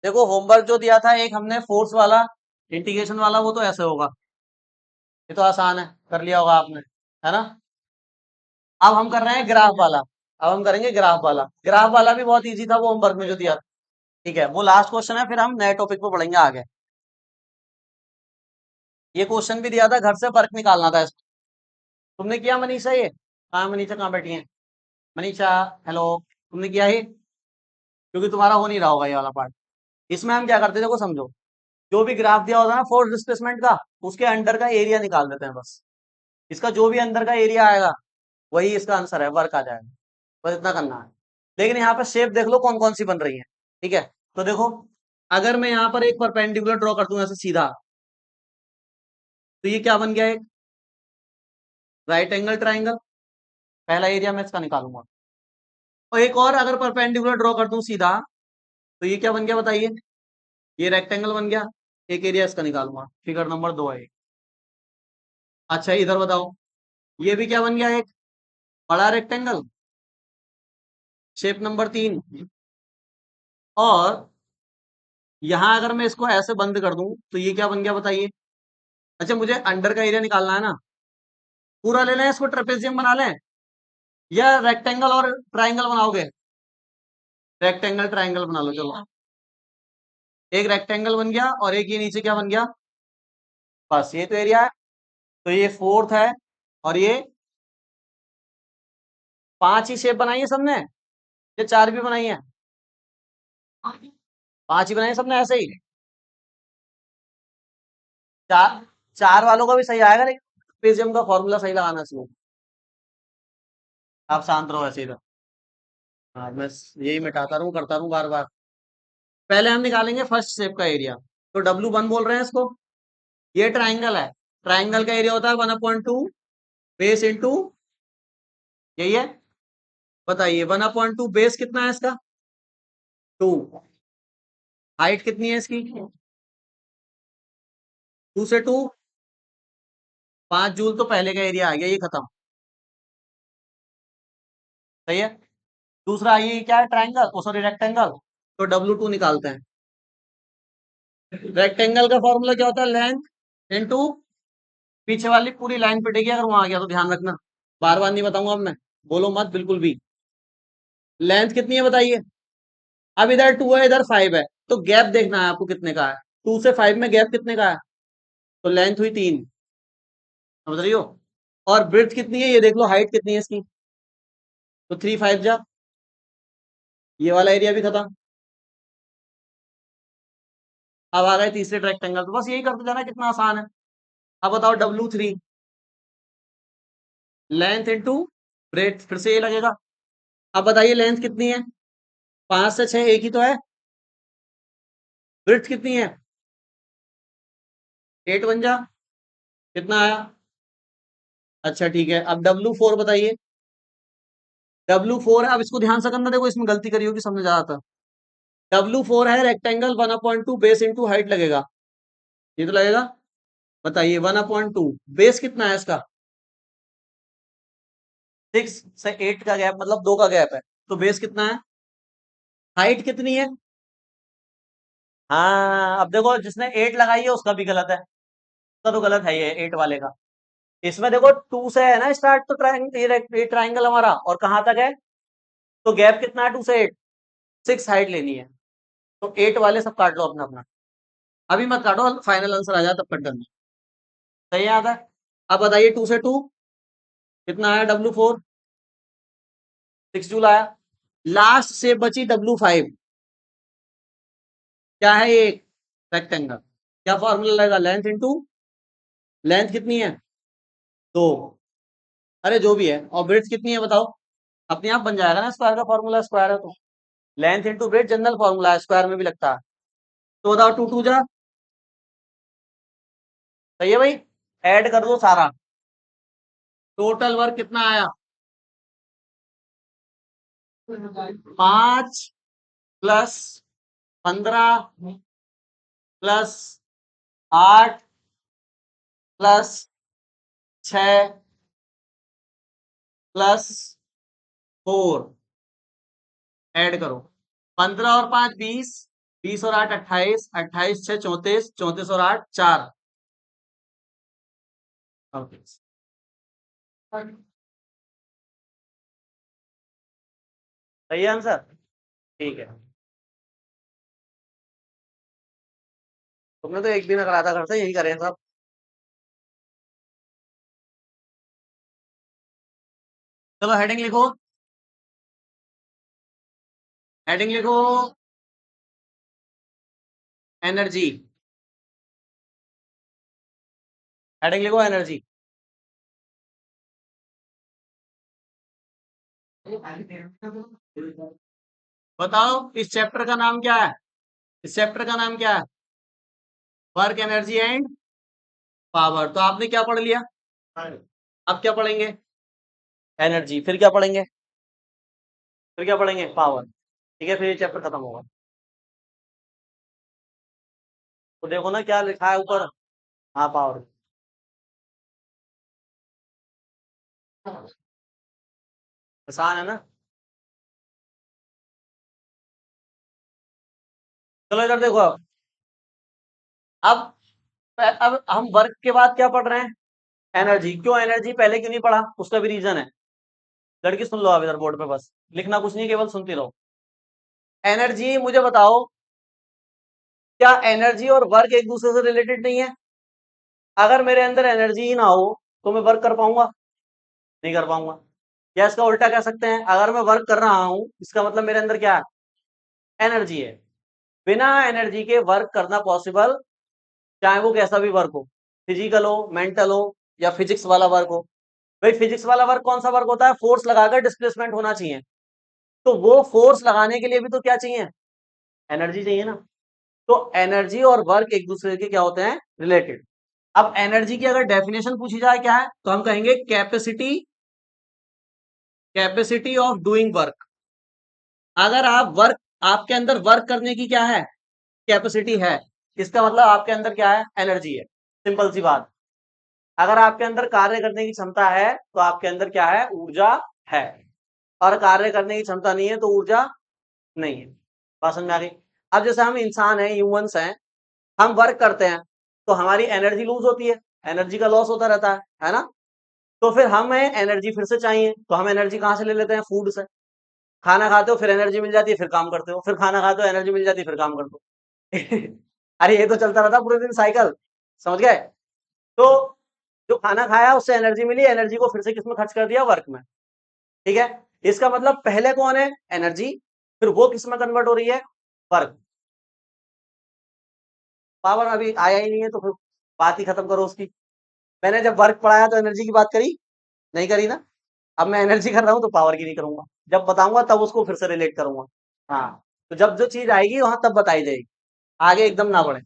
देखो होमवर्क जो दिया था एक हमने फोर्स वाला इंटीग्रेशन वाला, वो तो ऐसे होगा, ये तो आसान है, कर लिया होगा आपने, है ना। अब हम कर रहे हैं ग्राफ वाला। अब हम करेंगे ग्राफ वाला। ग्राफ वाला भी बहुत इजी था वो होमवर्क में जो दिया था। ठीक है, वो लास्ट क्वेश्चन है, फिर हम नए टॉपिक पे पढ़ेंगे आगे। ये क्वेश्चन भी दिया था, घर से फर्क निकालना था इसको। तुमने किया मनीषा ये? हाँ मनीषा कहाँ बैठी है? मनीषा, हेलो। तुमने किया ही, क्योंकि तुम्हारा हो नहीं रहा होगा ये वाला पार्ट। इसमें हम क्या करते हैं देखो, समझो। जो भी ग्राफ दिया होता है ना फोर्स डिस्प्लेसमेंट का, उसके अंडर का एरिया निकाल देते हैं बस। इसका जो भी अंदर का एरिया आएगा वही इसका आंसर है, वर्क आ जाएगा। बस इतना करना है। लेकिन यहाँ पे शेप देख लो कौन कौन सी बन रही है। ठीक है, तो देखो, अगर मैं यहाँ पर एक परपेंडिकुलर ड्रॉ कर दूं ऐसे सीधा, तो ये क्या बन गया? एक राइट एंगल ट्राइंगल, पहला एरिया मैं इसका निकालूंगा। और एक और अगर परपेंडिकुलर ड्रॉ कर दूं सीधा, तो ये क्या बन गया बताइए? ये रेक्टेंगल बन गया। एक एरिया इसका निकालूंगा, फिगर नंबर 2 है। अच्छा इधर बताओ, ये भी क्या बन गया? एक बड़ा रेक्टेंगल, शेप नंबर 3। और यहां अगर मैं इसको ऐसे बंद कर दूं, तो ये क्या बन गया बताइए? अच्छा मुझे अंडर का एरिया निकालना है ना, पूरा ले लें इसको, ट्रेपेजियम बना लें, या रेक्टेंगल और ट्राइंगल बनाओगे? रेक्टेंगल ट्राइंगल बना लो चलो। एक रेक्टेंगल बन गया और एक ये नीचे क्या बन गया? बस ये तो एरिया है। तो ये फोर्थ है, और ये 5 ही शेप बनाई है सबने, ये 4 भी बनाई है? 5 ही बनाई है सबने ऐसे ही। चार, 4 वालों का भी सही आएगा, लेकिन ट्रेपेजियम का फॉर्मूला सही लगाना इसमें। आप शांत रहो ऐसे इधर। हाँ मैं यही मिटाता रहूं, करता रहूं बार बार। पहले हम निकालेंगे फर्स्ट शेप का एरिया। तो W1 बोल रहे हैं इसको। ये ट्राइंगल है, ट्राइंगल का एरिया होता है 1/2 बेस इंटू, यही है। बताइए 1/2 बेस कितना है इसका? 2। हाइट कितनी है इसकी? 2 से 2, 5 जूल, तो पहले का एरिया आ गया, ये खत्म। सही है। दूसरा ये क्या है? ट्राइंगल, ओ सॉरी रेक्टेंगल। तो W2 निकालते हैं। रेक्टेंगल का फॉर्मूला क्या होता है? लेंथ इंटू, पीछे वाली पूरी लाइन पिटेगी अगर वहां आ गया तो, ध्यान रखना। बार बार नहीं बताऊंगा अब मैं, बोलो मत बिल्कुल भी। लेंथ कितनी है बताइए? अब इधर 2 है, इधर 5 है, तो गैप देखना है आपको कितने का है। 2 से 5 में गैप कितने का है? तो लेंथ हुई 3, समझ रही हो। और ब्रेड्थ कितनी है ये देख लो, हाइट कितनी है इसकी? तो 3 5 जा, ये वाला एरिया भी खत्म। अब आ गए तीसरे रेक्टेंगल, तो बस यही करते जाना, कितना आसान है। अब बताओ W3, लेंथ इंटू ब्रेड्थ, फिर से ये लगेगा। अब बताइए लेंथ कितनी है? 5 से 6 एक ही तो है। ब्रेड्थ कितनी है? 8 बन जा, कितना आया? अच्छा ठीक है, अब W4 बताइए। W4 है, अब इसको ध्यान से करना, देखो इसमें गलती करी होगी समझ आ जाता। W4 है रेक्टेंगल, 1/2 बेस इंटू हाइट लगेगा, ये तो लगेगा। बताइए 1/2 बेस कितना है इसका? 6 से 8 का गैप, मतलब 2 का गैप है, तो बेस कितना है? हाइट कितनी है? हाँ अब देखो, जिसने 8 लगाई है उसका भी गलत है, उसका तो गलत है ये 8 वाले का। इसमें देखो 2 से है ना स्टार्ट, तो ये ट्राइंगल हमारा, और कहाँ तक है? तो गैप कितना है 2 से 8? 6 हाइट लेनी है। तो 8 वाले सब काट लो अपना अपना, अभी मत काटो, फाइनल आंसर आ जाए तब कट करना। सही आता है। अब बताइए 2 से 2 कितना आया? W4 6 जूल आया। लास्ट से बची W5, क्या है ये? रेक्टेंगल। क्या फॉर्मूला लगेगा? लेंथ इंटू, लेंथ कितनी है? 2। अरे जो भी है, और ब्रेड्थ कितनी है बताओ? अपने आप बन जाएगा ना, स्क्वायर का फॉर्मूला, स्क्वायर है तो। Length into breadth general formula है, स्क्वायर में भी लगता है। तो बताओ 2 2 जा, सही है भाई। ऐड कर दो सारा, टोटल वर्क कितना आया? 5 plus 15 plus 8 plus 6 plus 4, add करो। 15 और 5 20, 20 और 8 28, 28 6 34, 34 और 8 4। ओके, सही है आंसर। ठीक है, तुमने तो एक भी ना करा था घर से, यही करे हैं सब। चलो हेडिंग लिखो, हेडिंग लिखो, एनर्जी। हेडिंग लिखो एनर्जी। बताओ इस चैप्टर का नाम क्या है? इस चैप्टर का नाम क्या है? Work, energy and power. तो आपने क्या पढ़ लिया? अब क्या पढ़ेंगे? एनर्जी। फिर क्या पढ़ेंगे? फिर क्या पढ़ेंगे? पावर। ठीक है, फिर ये चैप्टर खत्म होगा। तो देखो ना क्या लिखा है ऊपर। हाँ, पावर। आसान है ना? चलो इधर देखो अब अब हम वर्क के बाद क्या पढ़ रहे हैं? एनर्जी। क्यों एनर्जी पहले क्यों नहीं पढ़ा? उसका भी रीजन है। लड़की सुन लो आप इधर बोर्ड पे, बस लिखना कुछ नहीं, केवल सुनती रहो। एनर्जी, मुझे बताओ, क्या एनर्जी और वर्क एक दूसरे से रिलेटेड नहीं है? अगर मेरे अंदर एनर्जी ही ना हो तो मैं वर्क कर पाऊंगा? नहीं कर पाऊंगा। या इसका उल्टा कह सकते हैं, अगर मैं वर्क कर रहा हूं इसका मतलब मेरे अंदर क्या है? एनर्जी है। बिना एनर्जी के वर्क करना पॉसिबल, चाहे वो कैसा भी वर्क हो, फिजिकल हो, मेंटल हो, या फिजिक्स वाला वर्क हो। भाई फिजिक्स वाला वर्क कौन सा वर्क होता है? फोर्स लगाकर डिस्प्लेसमेंट होना चाहिए। तो वो फोर्स लगाने के लिए भी तो क्या चाहिए? एनर्जी चाहिए ना। तो एनर्जी और वर्क एक दूसरे के क्या होते हैं? रिलेटेड। अब एनर्जी की अगर डेफिनेशन पूछी जाए क्या है, तो हम कहेंगे capacity, capacity of doing work. अगर आप वर्क, आपके अंदर वर्क करने की क्या है? कैपेसिटी है, इसका मतलब आपके अंदर क्या है? एनर्जी है। सिंपल सी बात। अगर आपके अंदर कार्य करने की क्षमता है तो आपके अंदर क्या है? ऊर्जा है। और कार्य करने की क्षमता नहीं है तो ऊर्जा नहीं है। बात समझ में आ गई? अब जैसे हम इंसान हैं, ह्यूमंस हैं, हम वर्क करते हैं तो हमारी एनर्जी लूज होती है, एनर्जी का लॉस होता रहता है ना? तो फिर हमें एनर्जी फिर से चाहिए, तो हम एनर्जी कहाँ से ले लेते हैं? फूड से। खाना खाते हो फिर एनर्जी मिल जाती है, फिर काम करते हो, फिर खाना खाते हो एनर्जी मिल जाती है, फिर काम करते हो। अरे ये तो चलता रहता पूरे दिन साइकिल। समझ गए? तो जो खाना खाया उससे एनर्जी मिली, एनर्जी को फिर से किसमें खर्च कर दिया? वर्क में। ठीक है, इसका मतलब पहले कौन है? एनर्जी। फिर वो किसमें कन्वर्ट हो रही है? वर्क। पावर अभी आया ही नहीं है तो फिर बात ही खत्म करो उसकी। मैंने जब वर्क पढ़ाया तो एनर्जी की बात करी? नहीं करी ना। अब मैं एनर्जी कर रहा हूं तो पावर की नहीं करूंगा। जब बताऊंगा तब उसको फिर से रिलेट करूंगा। हाँ, तो जब जो चीज आएगी वहां तब बताई जाएगी, आगे एकदम ना बढ़े।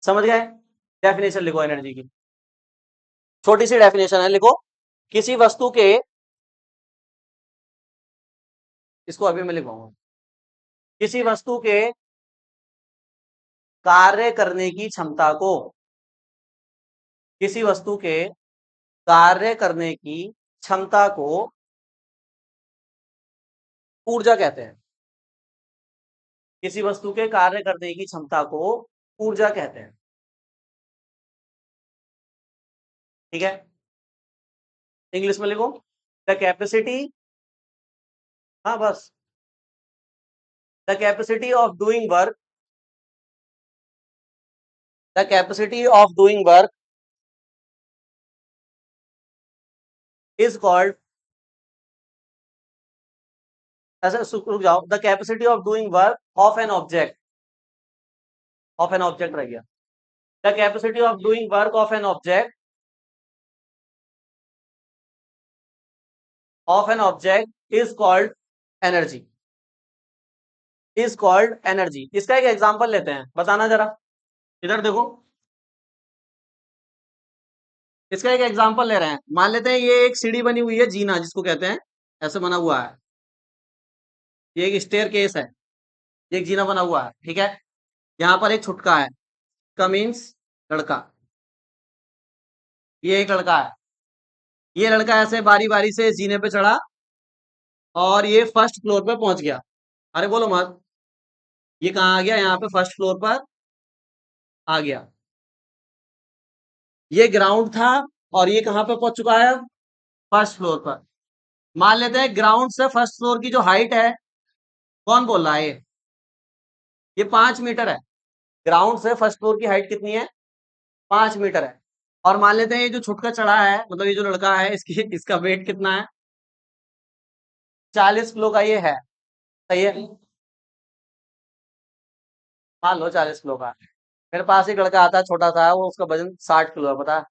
समझ गए? डेफिनेशन लिखो एनर्जी की। छोटी सी डेफिनेशन है, लिखो। किसी वस्तु के, इसको अभी मैं लिखवाऊंगा। किसी वस्तु के कार्य करने की क्षमता को, किसी वस्तु के कार्य करने की क्षमता को ऊर्जा कहते हैं। किसी वस्तु के कार्य करने की क्षमता को ऊर्जा कहते हैं। ठीक है, इंग्लिश में लिखो। द कैपेसिटी, हाँ बस, the capacity of doing work, the capacity of doing work is called, ऐसे रुक जाओ, the capacity of doing work of an object, of an object रह गया। The capacity of doing work of an object, of an object is called energy, is called energy. इसका एक example लेते हैं, बताना जरा। इधर देखो, इसका एक एग्जांपल ले रहे हैं। मान लेते हैं ये एक सीढ़ी बनी हुई है, जीना जिसको कहते हैं, ऐसे बना हुआ है। ये एक स्टेयर केस है, ये एक जीना बना हुआ है। ठीक है, यहाँ पर एक छुटका है, का मीन्स लड़का। ये एक लड़का है, ये लड़का ऐसे बारी बारी से जीने पे चढ़ा और ये फर्स्ट फ्लोर पे पहुंच गया। अरे बोलो मत। ये कहाँ आ गया, यहाँ पे फर्स्ट फ्लोर पर आ गया। ये ग्राउंड था और ये कहाँ पे पहुंच चुका है, फर्स्ट फ्लोर पर। मान लेते हैं ग्राउंड से फर्स्ट फ्लोर की जो हाइट है, कौन बोल रहा है ये 5 मीटर है। ग्राउंड से फर्स्ट फ्लोर की हाइट कितनी है, 5 मीटर है। और मान लेते हैं ये जो छुटका चढ़ा है, मतलब ये जो लड़का है, इसकी इसका वेट कितना है, 40 किलो का ये है। सही है, मान लो 40 किलो का। मेरे पास एक लड़का आता है छोटा सा, वो उसका वजन 60 किलो है, पता है।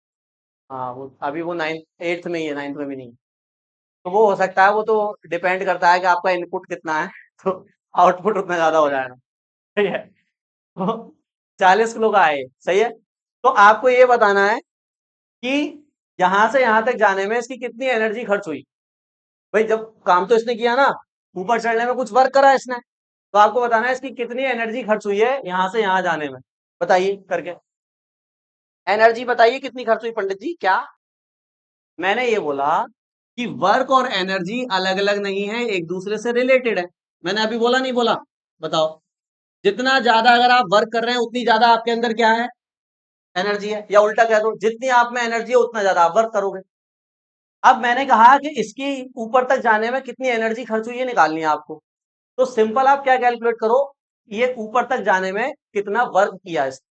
हाँ, वो अभी वो 8th में ही है, 9th में भी नहीं। तो वो हो सकता है, वो तो डिपेंड करता है कि आपका इनपुट कितना है तो आउटपुट उतना ज्यादा हो जाएगा। सही है, तो 40 किलो का है, सही है। तो आपको ये बताना है कि यहां से यहां तक जाने में इसकी कितनी एनर्जी खर्च हुई। भाई जब काम तो इसने किया ना, ऊपर चढ़ने में कुछ वर्क करा है इसने, तो आपको बताना है इसकी कितनी एनर्जी खर्च हुई है यहां से यहां जाने में। बताइए करके, एनर्जी बताइए कितनी खर्च हुई पंडित जी। क्या मैंने ये बोला कि वर्क और एनर्जी अलग अलग नहीं है, एक दूसरे से रिलेटेड है। मैंने अभी बोला नहीं बोला, बताओ। जितना ज्यादा अगर आप वर्क कर रहे हैं, उतनी ज्यादा आपके अंदर क्या है, एनर्जी है। या उल्टा कह दो, जितनी आप में एनर्जी है उतना ज्यादा आप वर्क करोगे। अब मैंने कहा कि इसकी ऊपर तक जाने में कितनी एनर्जी खर्च हुई है निकालनी है आपको। तो सिंपल आप क्या कैलकुलेट करो, ये ऊपर तक जाने में कितना वर्क किया इसने।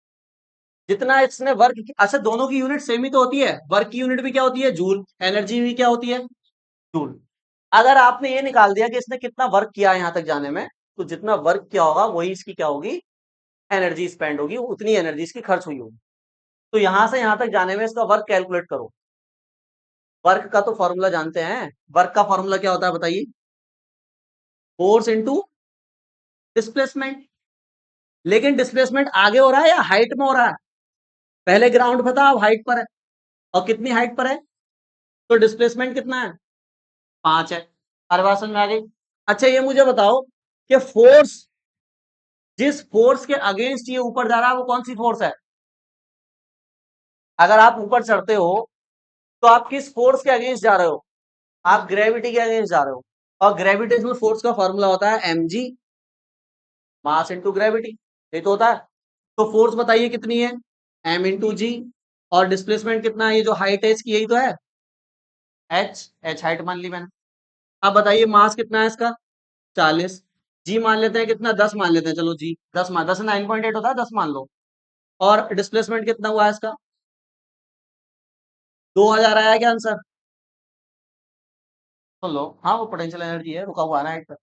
जितना इसने वर्क अच्छा, दोनों की यूनिट सेम ही तो होती है, वर्क की यूनिट भी क्या होती है, जूल, एनर्जी भी क्या होती है, जूल। अगर आपने ये निकाल दिया कि इसने कितना वर्क किया है यहां तक जाने में, तो जितना वर्क किया होगा वही इसकी क्या होगी, एनर्जी स्पेंड होगी, उतनी एनर्जी इसकी खर्च हुई होगी। तो यहां से यहां तक जाने में इसका वर्क कैलकुलेट करो। वर्क का तो फॉर्मूला जानते हैं, वर्क का फॉर्मूला क्या होता है बताइए, फोर्स इंटू डिस्प्लेसमेंट। लेकिन डिस्प्लेसमेंट आगे हो रहा है या हाइट में हो रहा है, पहले ग्राउंड पे था अब हाइट पर है। और कितनी हाइट पर है, तो डिस्प्लेसमेंट कितना है, 5 है। हर बात समझ में आ गई। अच्छा ये मुझे बताओ कि फोर्स, जिस फोर्स के अगेंस्ट ये ऊपर जा रहा है वो कौन सी फोर्स है। अगर आप ऊपर चढ़ते हो तो आप किस फोर्स के अगेंस्ट जा रहे हो, आप ग्रेविटी के अगेंस्ट जा रहे हो। और ग्रेविटेशनल फोर्स का फॉर्मूला होता है mg, मास इंटू ग्रेविटी। ये तो होता है। तो फोर्स बताइए कितनी है, m इंटू जी। और डिस्प्लेसमेंट कितना है, ये जो हाइट है इसकी यही तो है, h। h हाइट मान ली मैंने। अब बताइए मास कितना है इसका, 40। जी मान लेते हैं कितना, 10 मान लेते हैं, चलो जी 10 मान, 10 9.8 होता है, 10 मान लो। और डिस्प्लेसमेंट कितना हुआ है इसका, 2000 आया क्या आंसर, सुन लो। हाँ वो पोटेंशियल एनर्जी है, रुका हुआ है ना हाइट पर।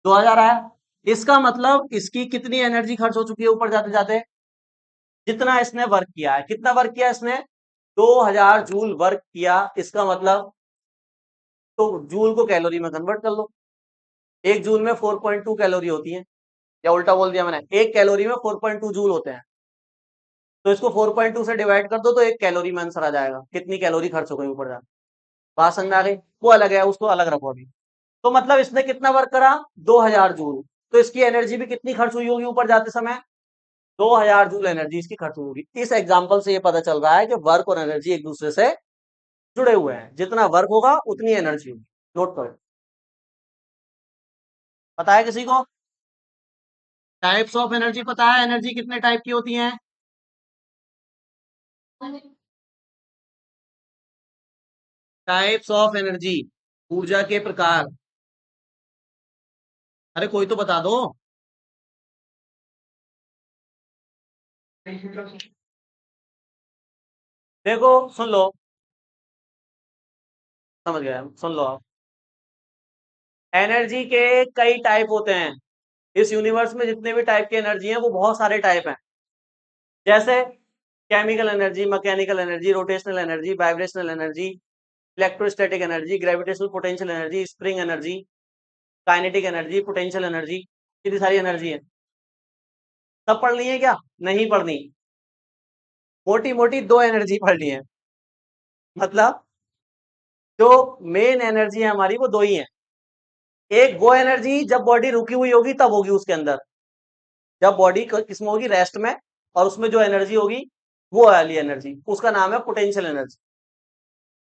2000 आया। इसका मतलब इसकी कितनी एनर्जी खर्च हो चुकी है ऊपर जाते जाते, जितना इसने वर्क किया है। कितना वर्क किया इसने, 2000 जूल वर्क किया। इसका मतलब, तो जूल को कैलोरी में कन्वर्ट कर लो। एक जूल में 4.2 कैलोरी होती है, या उल्टा बोल दिया मैंने, एक कैलोरी में 4.2 जूल होते हैं। तो इसको 4.2 से डिवाइड कर दो तो एक कैलोरी में आंसर आ जाएगा, कितनी कैलोरी खर्च हो गई ऊपर जाकर। बात समझ में आ गई, वो अलग है, उसको अलग रखो अभी। तो मतलब इसने कितना वर्क करा, 2000 जूल। तो इसकी एनर्जी भी कितनी खर्च हुई होगी ऊपर जाते समय, 2000 जूल एनर्जी इसकी खर्च हुई होगी। इस एग्जांपल से ये पता चल रहा है कि वर्क और एनर्जी एक दूसरे से जुड़े हुए हैं, जितना वर्क होगा उतनी एनर्जी होगी। नोट करो, पता है किसी को, टाइप्स ऑफ एनर्जी पता है, एनर्जी कितने टाइप की होती हैं, टाइप्स ऑफ एनर्जी, ऊर्जा के प्रकार। अरे कोई तो बता दो। देखो सुन लो, समझ गया, सुन लो आप। एनर्जी के कई टाइप होते हैं। इस यूनिवर्स में जितने भी टाइप की एनर्जी हैं वो बहुत सारे टाइप हैं। जैसे chemical energy, mechanical energy, rotational energy, vibrational energy, electrostatic energy, gravitational potential energy, spring energy, kinetic energy, potential energy. कितनी सारी एनर्जी है, सब पढ़नी है क्या, नहीं पढ़नी। मोटी मोटी दो एनर्जी पढ़नी है। मतलब जो मेन एनर्जी है हमारी वो दो ही है। एक वो एनर्जी जब बॉडी रुकी हुई होगी तब होगी उसके अंदर, जब बॉडी किसमें होगी, रेस्ट में, और उसमें जो एनर्जी होगी वो वाली एनर्जी, उसका नाम है पोटेंशियल एनर्जी।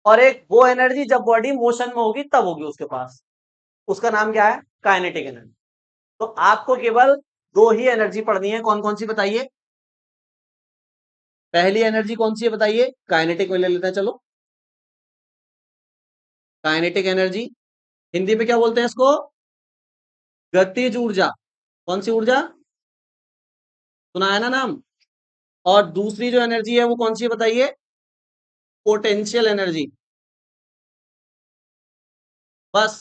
और एक वो एनर्जी जब बॉडी मोशन में होगी तब होगी उसके पास, उसका नाम क्या है, काइनेटिक एनर्जी। तो आपको केवल दो ही एनर्जी पढ़नी है, कौन कौन सी बताइए? पहली एनर्जी कौन सी है बताइए? काइनेटिक में ले लेते हैं, चलो। काइनेटिक एनर्जी हिंदी में क्या बोलते हैं इसको? गतिज ऊर्जा। कौन सी ऊर्जा? सुना है ना नाम? और दूसरी जो एनर्जी है वो कौन सी है बताइए? Potential energy. बस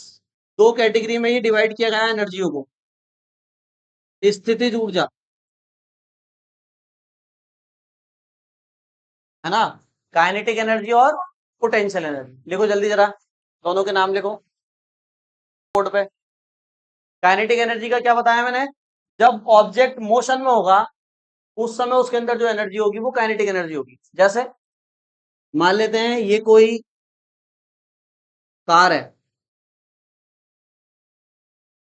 दो कैटेगरी में ही डिवाइड किया गया है एनर्जियों को। स्थितिज ऊर्जा, है ना? काइनेटिक एनर्जी और पोटेंशियल एनर्जी। लिखो जल्दी जरा, दोनों के नाम लिखो बोर्ड पे। काइनेटिक एनर्जी का क्या बताया मैंने? जब ऑब्जेक्ट मोशन में होगा उस समय उसके अंदर जो एनर्जी होगी वो काइनेटिक एनर्जी होगी। जैसे मान लेते हैं ये कोई कार है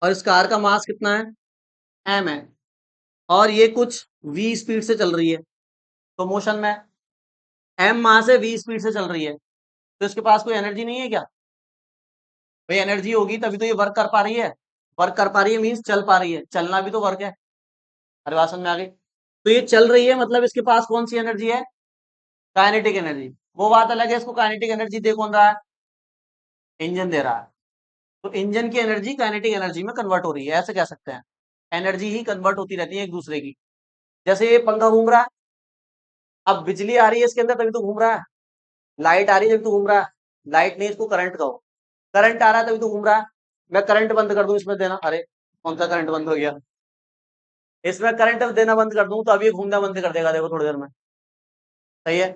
और इस कार का मास कितना है? एम है, और ये कुछ वी स्पीड से चल रही है, तो मोशन में एम मास है, वी स्पीड से चल रही है, तो इसके पास कोई एनर्जी नहीं है क्या? भाई एनर्जी होगी तभी तो ये वर्क कर पा रही है। वर्क कर पा रही है मीन्स चल पा रही है, चलना भी तो वर्क है। अरे बात समझ में आ गई? तो ये चल रही है मतलब इसके पास कौन सी एनर्जी है? Kinetic energy. वो बात अलग है, इसको काइनेटिक एनर्जी दे कौन रहा है? इंजन दे रहा है। तो इंजन की एनर्जी काइनेटिक एनर्जी में कन्वर्ट हो रही है, ऐसे कह सकते हैं। एनर्जी ही कन्वर्ट होती रहती है एक दूसरे की। जैसे ये पंखा घूम रहा है, अब बिजली आ रही है इसके अंदर तभी तो घूम रहा है। लाइट आ रही है तभी तो घूम रहा है। लाइट नहीं, इसको करंट कहो। करंट आ रहा है तभी तो घूम रहा है। मैं करंट बंद कर दूं इसमें देना, अरे कौन सा करंट बंद हो गया? इसमें करंट देना बंद कर दूं तो अभी ये घूमना बंद कर देगा, देखो थोड़ी देर में। सही है?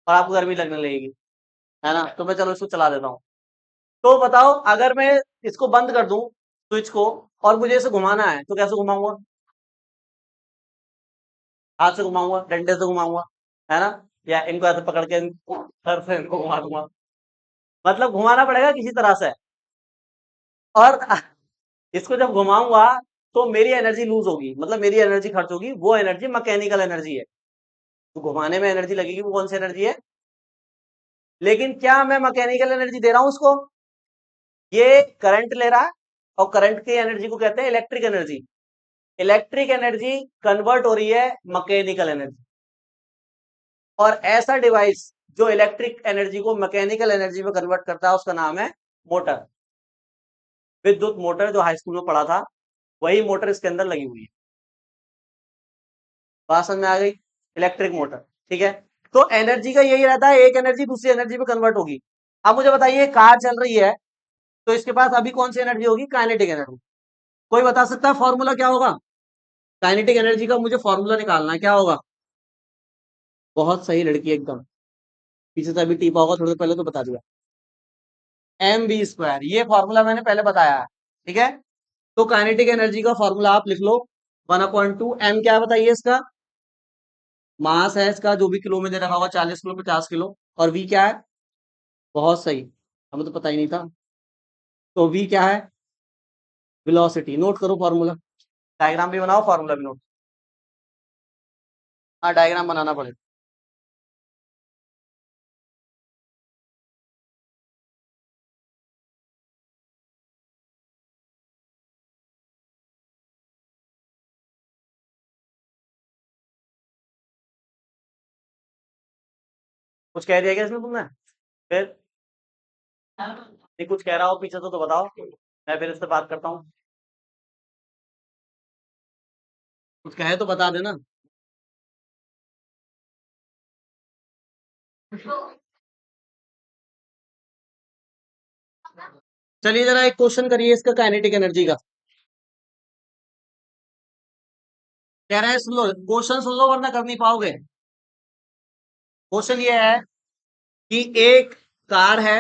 और आपको गर्मी लगने लगेगी, है ना? तो मैं चलो इसको चला देता हूँ। तो बताओ, अगर मैं इसको बंद कर दूं स्विच को, और मुझे इसे घुमाना है तो कैसे घुमाऊंगा? हाथ से घुमाऊंगा, डंडे से घुमाऊंगा, है ना? या इनको ऐसे पकड़ के सर से इनको घुमा दूंगा। मतलब घुमाना पड़ेगा किसी तरह से। और इसको जब घुमाऊंगा तो मेरी एनर्जी लूज होगी, मतलब मेरी एनर्जी खर्च होगी। वो एनर्जी मैकेनिकल एनर्जी है। तो घुमाने में एनर्जी लगेगी, वो कौन सी एनर्जी है? लेकिन क्या मैं मैकेनिकल एनर्जी दे रहा हूं उसको? ये करंट ले रहा है, और करंट की एनर्जी को कहते हैं electric energy. Electric energy convert हो रही है मैकेनिकल एनर्जी। और ऐसा डिवाइस जो इलेक्ट्रिक एनर्जी को मैकेनिकल एनर्जी में कन्वर्ट करता है उसका नाम है मोटर। विद्युत मोटर जो हाई स्कूल में पढ़ा था, वही मोटर इसके अंदर लगी हुई है। बात समझ में आ गई? Electric motor. ठीक है? तो एनर्जी का यही रहता है, एक एनर्जी दूसरी एनर्जी में कन्वर्ट होगी। अब मुझे बताइए, कार चल रही है तो इसके पास अभी कौन सी एनर्जी होगी? Kinetic energy. कोई बता सकता है फॉर्मूला क्या होगा? काइनेटिक एनर्जी का मुझे फॉर्मूला निकालना है, क्या होगा? बहुत सही लड़की एकदम, पीछे से अभी टीपा होगा थोड़ी देर पहले तो बता दिया। एम बी स्क्वायर, ये फॉर्मूला मैंने पहले बताया है। ठीक है? तो काइनेटिक एनर्जी का फॉर्मूला आप लिख लो, 1/2। एम क्या है बताइए इसका? मास है इसका, जो भी किलो में दे रखा होगा, 40 किलो, 50 किलो। और वी क्या है? बहुत सही, हमें तो पता ही नहीं था। तो वी क्या है? वेलोसिटी। नोट करो फॉर्मूला, डायग्राम भी बनाओ, फॉर्मूला भी नोट। हाँ, डायग्राम बनाना पड़ेगा। कुछ कह दिया क्या इसमें तुमने? फिर नहीं कुछ कह रहा हो पीछे तो बताओ, मैं फिर इससे बात करता हूँ। कुछ कहे तो बता देना। चलिए जरा एक क्वेश्चन करिए इसका, काइनेटिक एनर्जी का। कह रहे हैं सुन लो, क्वेश्चन सुन लो वरना कर नहीं पाओगे। क्वेश्चन ये है कि एक कार है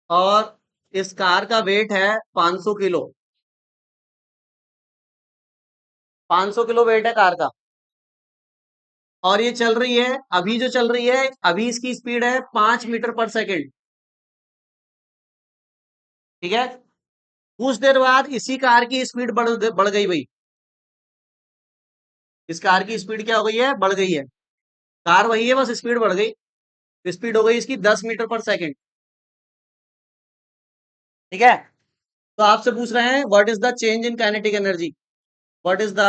और इस कार का वेट है 500 किलो। 500 किलो वेट है कार का, और ये चल रही है, अभी जो चल रही है, अभी इसकी स्पीड है 5 मीटर पर सेकेंड। ठीक है? कुछ देर बाद इसी कार की स्पीड बढ़ गई भाई। इस कार की स्पीड क्या हो गई है? बढ़ गई है। कार वही है, बस स्पीड बढ़ गई। स्पीड हो गई इसकी 10 मीटर पर सेकेंड। ठीक है? तो आपसे पूछ रहे हैं what is the change in kinetic energy. What is the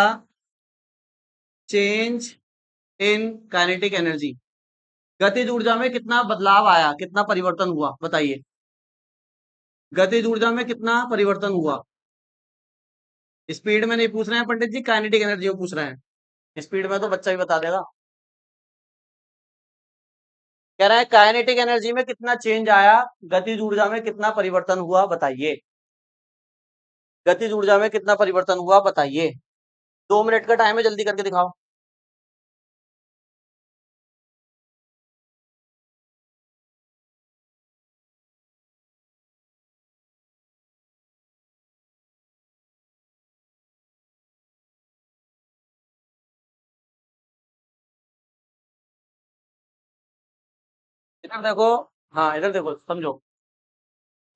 change in kinetic energy? गतिज ऊर्जा में कितना बदलाव आया, कितना परिवर्तन हुआ, बताइए। गतिज ऊर्जा में कितना परिवर्तन हुआ? स्पीड में नहीं पूछ रहे हैं पंडित जी, काइनेटिक एनर्जी में पूछ रहे हैं। स्पीड में तो बच्चा भी बता देगा। कह रहा है काइनेटिक एनर्जी में कितना चेंज आया, गतिज ऊर्जा में कितना परिवर्तन हुआ, बताइए। गतिज ऊर्जा में कितना परिवर्तन हुआ, बताइए। 2 मिनट का टाइम है, जल्दी करके दिखाओ। इधर देखो। हाँ इधर देखो, समझो।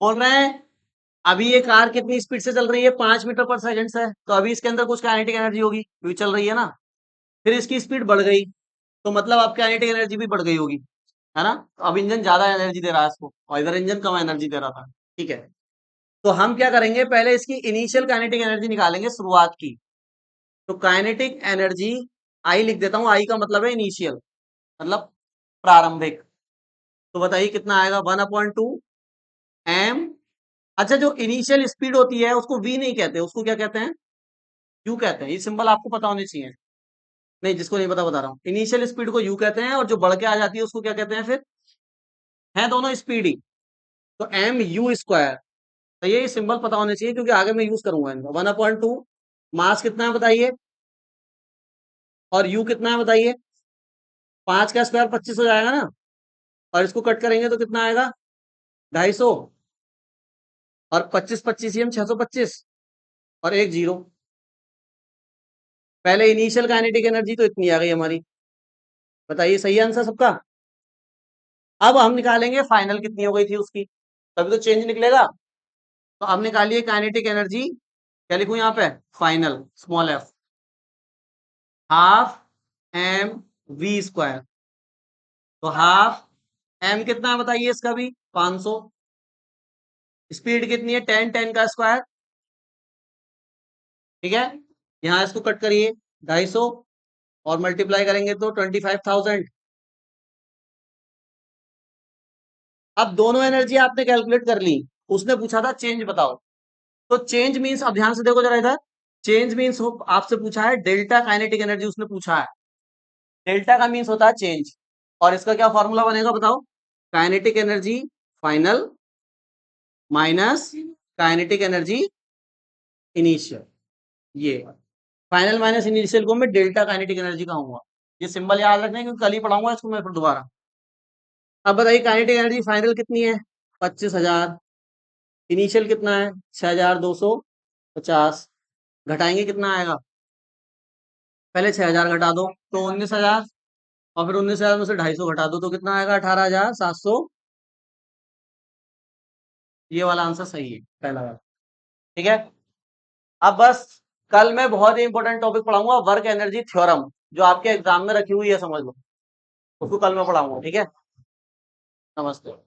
बोल रहे हैं अभी ये कार कितनी स्पीड से चल रही है, 5 मीटर पर सेकंड से, तो अभी इसके अंदर कुछ काइनेटिक एनर्जी होगी क्योंकि चल रही है ना। फिर इसकी स्पीड बढ़ गई, तो मतलब अब काइनेटिक एनर्जी भी बढ़ गई होगी, है ना। तो अब इंजन ज्यादा एनर्जी दे रहा है इसको, और इधर इंजन कम एनर्जी दे रहा था। ठीक है, तो हम क्या करेंगे, पहले इसकी इनिशियल काइनेटिक एनर्जी निकालेंगे, शुरुआत की। तो काइनेटिक एनर्जी आई लिख देता हूं, आई का मतलब है इनिशियल, मतलब प्रारंभिक। तो बताइए कितना आएगा, 1/2 m। अच्छा, जो इनिशियल स्पीड होती है उसको वी नहीं कहते, उसको क्या कहते हैं, यू कहते हैं। ये सिंबल आपको पता होने चाहिए। नहीं, जिसको नहीं पता बता रहा हूँ, इनिशियल स्पीड को यू कहते हैं, और जो बढ़ के आ जाती है उसको क्या कहते हैं फिर, है दोनों स्पीड ही। तो mu²। तो ये सिंबल पता होने चाहिए क्योंकि आगे मैं यूज करूंगा इनका। 1/2 मास कितना है बताइए, और यू कितना है बताइए। 5 का स्क्वायर 25 हो जाएगा ना, और इसको कट करेंगे तो कितना आएगा, 250। और 25 25 625, और एक जीरो। पहले इनिशियल काइनेटिक एनर्जी तो इतनी आ गई हमारी, बताइए सही आंसर सबका। अब हम निकालेंगे फाइनल कितनी हो गई थी उसकी, तभी तो चेंज निकलेगा। तो अब निकालिए काइनेटिक एनर्जी, क्या लिखूं यहाँ पे, फाइनल, स्मॉल एफ, 12 mv²। तो 12 m कितना है बताइए इसका भी, 500। स्पीड कितनी है, 10 10 का स्क्वायर। ठीक है, यहाँ इसको कट करिए, 250, और मल्टीप्लाई करेंगे तो 25,000। अब दोनों एनर्जी आपने कैलकुलेट कर ली, उसने पूछा था चेंज बताओ। तो चेंज मीन्स, अब ध्यान से देखो जरा इधर, चेंज मीन्स आपसे पूछा है डेल्टा काइनेटिक एनर्जी, उसने पूछा है। डेल्टा का मीन्स होता है चेंज, और इसका क्या फॉर्मूला बनेगा बताओ, kinetic energy final minus kinetic energy initial. ये फाइनल माइनस इनिशियल को मैं डेल्टा काइनेटिक एनर्जी कहूंगा। ये सिंबल याद रखना है क्योंकि कल ही पढ़ाऊंगा इसको मैं फिर दोबारा। अब बताइए काइनेटिक एनर्जी फाइनल कितनी है, 25,000। इनिशियल कितना है, 6,250। घटाएंगे कितना आएगा, पहले 6,000 घटा दो तो 19,000, और फिर 19,000 में से 250 घटा दो तो कितना आएगा, 18,700। ये वाला आंसर सही है, पहला वाला। ठीक है, अब बस कल मैं बहुत ही इंपॉर्टेंट टॉपिक पढ़ाऊंगा, वर्क एनर्जी थ्योरम, जो आपके एग्जाम में रखी हुई है, समझ लो। उसको कल मैं पढ़ाऊंगा, ठीक है। नमस्ते।